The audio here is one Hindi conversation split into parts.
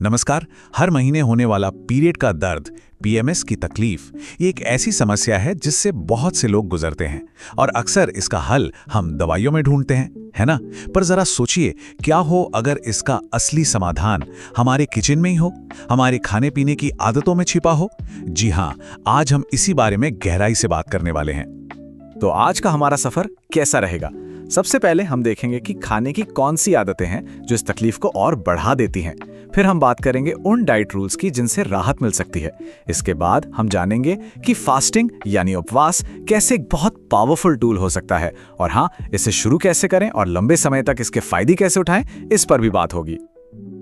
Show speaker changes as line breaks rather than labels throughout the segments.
नमस्कार। हर महीने होने वाला पीरियड का दर्द, पीएमएस की तकलीफ, ये एक ऐसी समस्या है जिससे बहुत से लोग गुजरते हैं और अक्सर इसका हल हम दवाइयों में ढूंढते हैं, है ना? पर जरा सोचिए, क्या हो अगर इसका असली समाधान हमारे किचन में ही हो, हमारे खाने पीने की आदतों में छिपा हो? जी हाँ, आज हम इसी बारे में गहराई से बात करने वाले हैं।
तो आज का हमारा सफर कैसा रहेगा? सबसे पहले हम देखेंगे कि खाने की कौन सी आदतें हैं जो इस तकलीफ को और बढ़ा देती हैं। फिर हम बात करेंगे उन डाइट रूल्स की जिनसे राहत मिल सकती है। इसके बाद हम जानेंगे कि फास्टिंग यानी उपवास कैसे एक बहुत पावरफुल टूल हो सकता है, और हाँ, इसे शुरू कैसे करें और लंबे समय तक इसके फायदे कैसे उठाएं, इस पर भी बात होगी।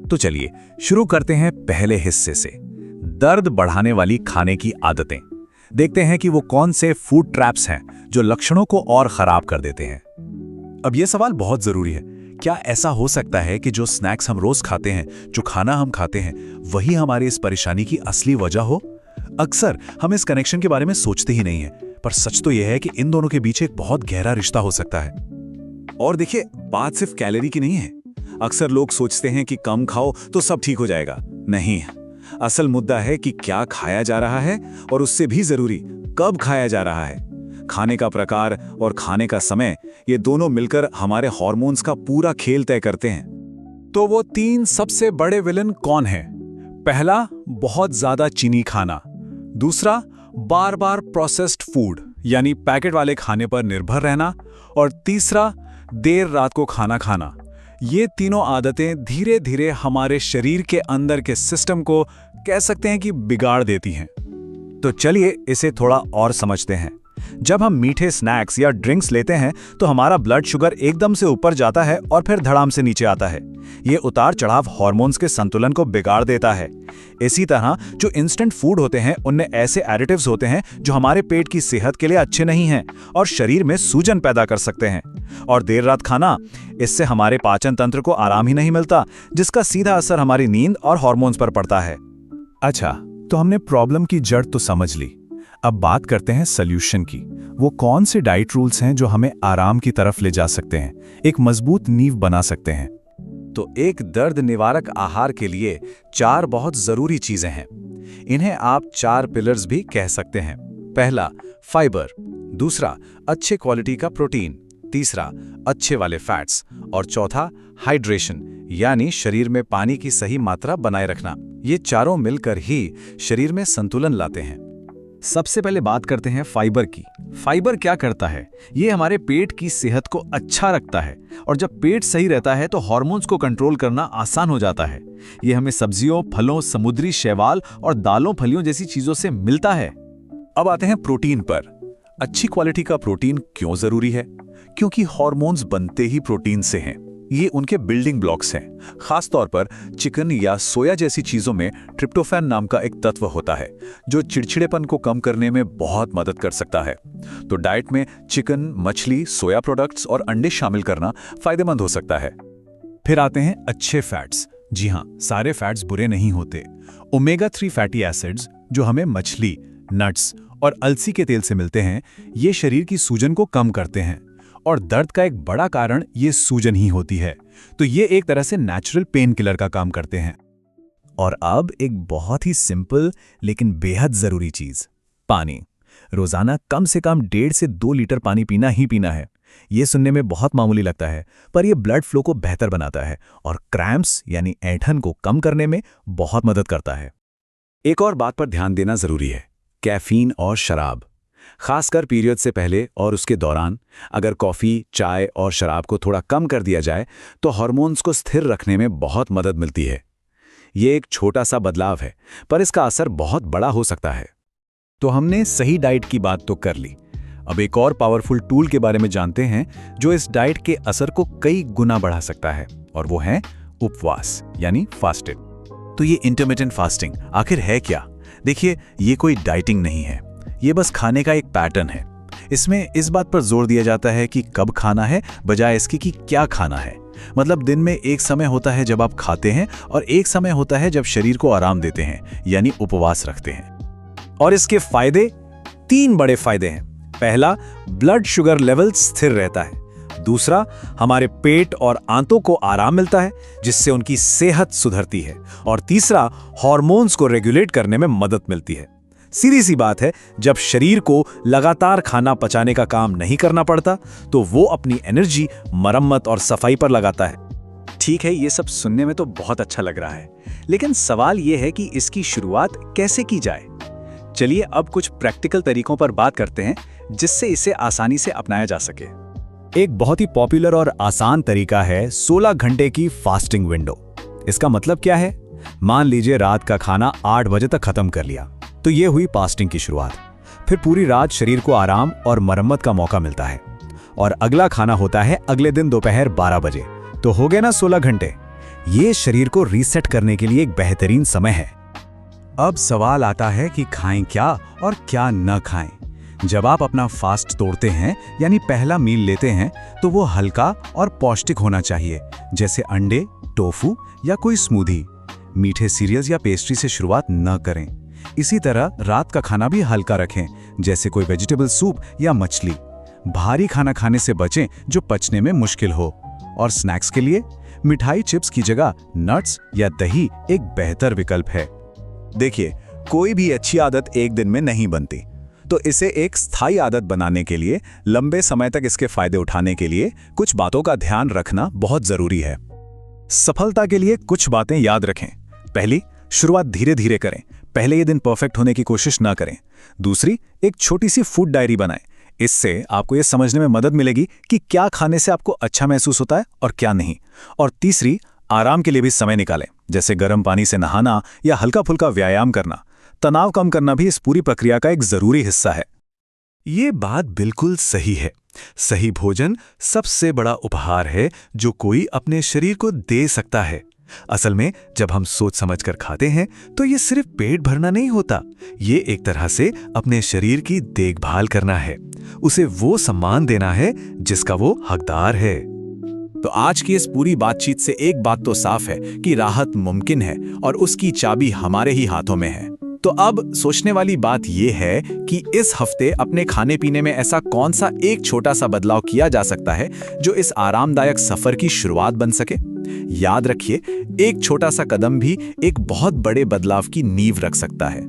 तो चलिए शुरू करते हैं पहले हिस्से से, दर्द बढ़ाने वाली खाने की आदतें। देखते हैं कि वो कौन से फूड ट्रैप्स हैं जो लक्षणों को और खराब कर देते हैं। अब ये सवाल बहुत जरूरी है। क्या ऐसा हो सकता है कि जो स्नैक्स हम रोज खाते हैं, जो खाना हम खाते हैं, वही हमारी इस परेशानी की असली वजह हो? अक्सर हम इस कनेक्शन के बारे में सोचते ही नहीं है, पर सच तो यह है कि इन दोनों के बीच एक बहुत गहरा रिश्ता हो सकता है। और देखिए, बात सिर्फ कैलोरी की नहीं है। अक्सर लोग सोचते हैं कि कम खाओ तो सब ठीक हो जाएगा। नहीं, असल मुद्दा है कि क्या खाया जा रहा है, और उससे भी जरूरी, कब खाया जा रहा है। खाने का प्रकार और खाने का समय, ये दोनों मिलकर हमारे हार्मोन्स का पूरा खेल तय करते हैं। तो वो 3 सबसे बड़े विलन कौन हैं? पहला, बहुत ज्यादा चीनी खाना। दूसरा, बार बार प्रोसेस्ड फूड यानी पैकेट वाले खाने पर निर्भर रहना। और तीसरा, देर रात को खाना खाना। ये तीनों आदतें धीरे धीरे हमारे शरीर के अंदर के सिस्टम को, कह सकते हैं कि, बिगाड़ देती हैं। तो चलिए इसे थोड़ा और समझते हैं। जब हम मीठे स्नैक्स या ड्रिंक्स लेते हैं तो हमारा ब्लड शुगर एकदम से ऊपर जाता है और फिर धड़ाम से नीचे आता है। ये उतार चढ़ाव हार्मोन्स के संतुलन को बिगाड़ देता है। इसी तरह जो इंस्टेंट फूड होते हैं, उनमें ऐसे एडिटिव्स होते हैं जो हमारे पेट की सेहत के लिए अच्छे नहीं हैं और शरीर में सूजन पैदा कर सकते हैं। और देर रात खाना, इससे हमारे पाचन तंत्र को आराम ही नहीं मिलता, जिसका सीधा असर हमारी नींद और हार्मोन्स पर पड़ता है। अच्छा, तो हमने प्रॉब्लम की जड़ तो समझ ली। अब बात करते हैं सॉल्यूशन की। वो कौन से डाइट रूल्स हैं जो हमें आराम की तरफ ले जा सकते हैं, एक मजबूत नींव बना सकते हैं? तो एक दर्द निवारक आहार के लिए 4 बहुत जरूरी चीजें हैं। इन्हें आप 4 पिलर्स भी कह सकते हैं। पहला, फाइबर। दूसरा, अच्छे क्वालिटी का प्रोटीन। तीसरा, अच्छे वाले फैट्स। और चौथा, हाइड्रेशन, यानी शरीर में पानी की सही मात्रा बनाए रखना। ये चारों मिलकर ही शरीर में संतुलन लाते हैं। सबसे पहले बात करते हैं फाइबर की। फाइबर क्या करता है? ये हमारे पेट की सेहत को अच्छा रखता है, और जब पेट सही रहता है तो हार्मोन्स को कंट्रोल करना आसान हो जाता है। ये हमें सब्जियों, फलों, समुद्री शैवाल और दालों फलियों जैसी चीजों से मिलता है। अब आते हैं प्रोटीन पर। अच्छी क्वालिटी का प्रोटीन क्यों जरूरी है? क्योंकि हार्मोन्स बनते ही प्रोटीन से हैं। ये उनके बिल्डिंग ब्लॉक्स हैं। खासतौर पर चिकन या सोया जैसी चीजों में ट्रिप्टोफैन नाम का एक तत्व होता है जो चिड़चिड़ेपन को कम करने में बहुत मदद कर सकता है। तो डाइट में चिकन, मछली, सोया प्रोडक्ट्स और अंडे शामिल करना फायदेमंद हो सकता है। फिर आते हैं अच्छे फैट्स। जी हाँ, सारे फैट्स बुरे नहीं होते। ओमेगा 3 फैटी एसिड्स जो हमें मछली, नट्स और अलसी के तेल से मिलते हैं, ये शरीर की सूजन को कम करते हैं, और दर्द का एक बड़ा कारण ये सूजन ही होती है। तो ये एक तरह से नेचुरल पेन किलर का काम करते हैं। और अब एक बहुत ही सिंपल लेकिन बेहद जरूरी चीज, पानी। रोजाना कम से कम 1.5 से 2 लीटर पानी पीना ही पीना है। ये सुनने में बहुत मामूली लगता है, पर यह ब्लड फ्लो को बेहतर बनाता है और क्रैम्प्स यानी ऐंठन को कम करने में बहुत मदद करता है। एक और बात पर ध्यान देना जरूरी है, कैफीन और शराब। खासकर पीरियड से पहले और उसके दौरान अगर कॉफ़ी, चाय और शराब को थोड़ा कम कर दिया जाए तो हार्मोन्स को स्थिर रखने में बहुत मदद मिलती है। ये एक छोटा सा बदलाव है, पर इसका असर बहुत बड़ा हो सकता है। तो हमने सही डाइट की बात तो कर ली। अब एक और पावरफुल टूल के बारे में जानते हैं जो इस डाइट के असर को कई गुना बढ़ा सकता है, और वो है उपवास यानी फास्टिंग। तो ये इंटरमिटेंट फास्टिंग आखिर है क्या? देखिए, ये कोई डाइटिंग नहीं है, ये बस खाने का एक पैटर्न है। इसमें इस बात पर जोर दिया जाता है कि कब खाना है, बजाय इसके कि क्या खाना है। मतलब दिन में एक समय होता है जब आप खाते हैं, और एक समय होता है जब शरीर को आराम देते हैं, यानी उपवास रखते हैं। और इसके फायदे, 3 बड़े फायदे हैं। पहला, ब्लड शुगर लेवल स्थिर रहता है। दूसरा, हमारे पेट और आंतों को आराम मिलता है जिससे उनकी सेहत सुधरती है। और तीसरा, हार्मोन्स को रेगुलेट करने में मदद मिलती है। सीधी सी बात है, जब शरीर को लगातार खाना पचाने का काम नहीं करना पड़ता तो वो अपनी एनर्जी मरम्मत और सफाई पर लगाता है।
ठीक है, ये सब सुनने में तो बहुत अच्छा लग रहा है, लेकिन सवाल ये है कि इसकी शुरुआत कैसे की जाए। चलिए अब कुछ प्रैक्टिकल तरीकों पर बात करते हैं जिससे इसे आसानी से अपनाया जा सके।
एक बहुत ही पॉपुलर और आसान तरीका है 16 घंटे की फास्टिंग विंडो। इसका मतलब क्या है? मान लीजिए रात का खाना 8 बजे तक खत्म कर लिया, तो ये हुई फास्टिंग की शुरुआत। फिर पूरी रात शरीर को आराम और मरम्मत का मौका मिलता है, और अगला खाना होता है अगले दिन दोपहर 12 बजे, तो हो गए ना 16 घंटे। ये शरीर को रीसेट करने के लिए एक बेहतरीन समय है। अब सवाल आता है कि खाएं क्या और क्या न खाएं। जब आप अपना फास्ट तोड़ते हैं यानी पहला मील लेते हैं तो वो हल्का और पौष्टिक होना चाहिए, जैसे अंडे, टोफू या कोई स्मूदी। मीठे सीरियल्स या पेस्ट्री से शुरुआत न करें। इसी तरह रात का खाना भी हल्का रखें, जैसे कोई वेजिटेबल सूप या मछली। भारी खाना खाने से बचें जो पचने में मुश्किल हो। और स्नैक्स के लिए मिठाई चिप्स की जगह नट्स या दही एक बेहतर विकल्प है। देखिए, कोई भी अच्छी आदत एक दिन में नहीं बनती, तो इसे एक स्थायी आदत बनाने के लिए, लंबे समय तक इसके फायदे उठाने के लिए कुछ बातों का ध्यान रखना बहुत जरूरी है। सफलता के लिए कुछ बातें याद रखें। पहली, शुरुआत धीरे धीरे करें। पहले ये दिन परफेक्ट होने की कोशिश ना करें। दूसरी, एक छोटी सी फूड डायरी बनाएं। इससे आपको ये समझने में मदद मिलेगी कि क्या खाने से आपको अच्छा महसूस होता है और क्या नहीं। और तीसरी, आराम के लिए भी समय निकालें, जैसे गर्म पानी से नहाना या हल्का फुल्का व्यायाम करना। तनाव कम करना भी इस पूरी प्रक्रिया का एक जरूरी हिस्सा है। ये बात बिल्कुल सही है। सही भोजन सबसे बड़ा उपहार है जो कोई अपने शरीर को दे सकता है। असल में जब हम सोच समझकर खाते हैं तो ये सिर्फ पेट भरना नहीं होता, ये एक तरह से अपने शरीर की देखभाल करना है, उसे वो सम्मान देना है जिसका वो हकदार है।
तो आज की इस पूरी बातचीत से एक बात तो साफ है कि राहत मुमकिन है और उसकी चाबी हमारे ही हाथों में है। तो अब सोचने वाली बात यह है कि इस हफ्ते अपने खाने पीने में ऐसा कौन सा एक छोटा सा बदलाव किया जा सकता है जो इस आरामदायक सफर की शुरुआत बन सके। याद रखिए, एक छोटा सा कदम भी एक बहुत बड़े बदलाव की नींव रख सकता है।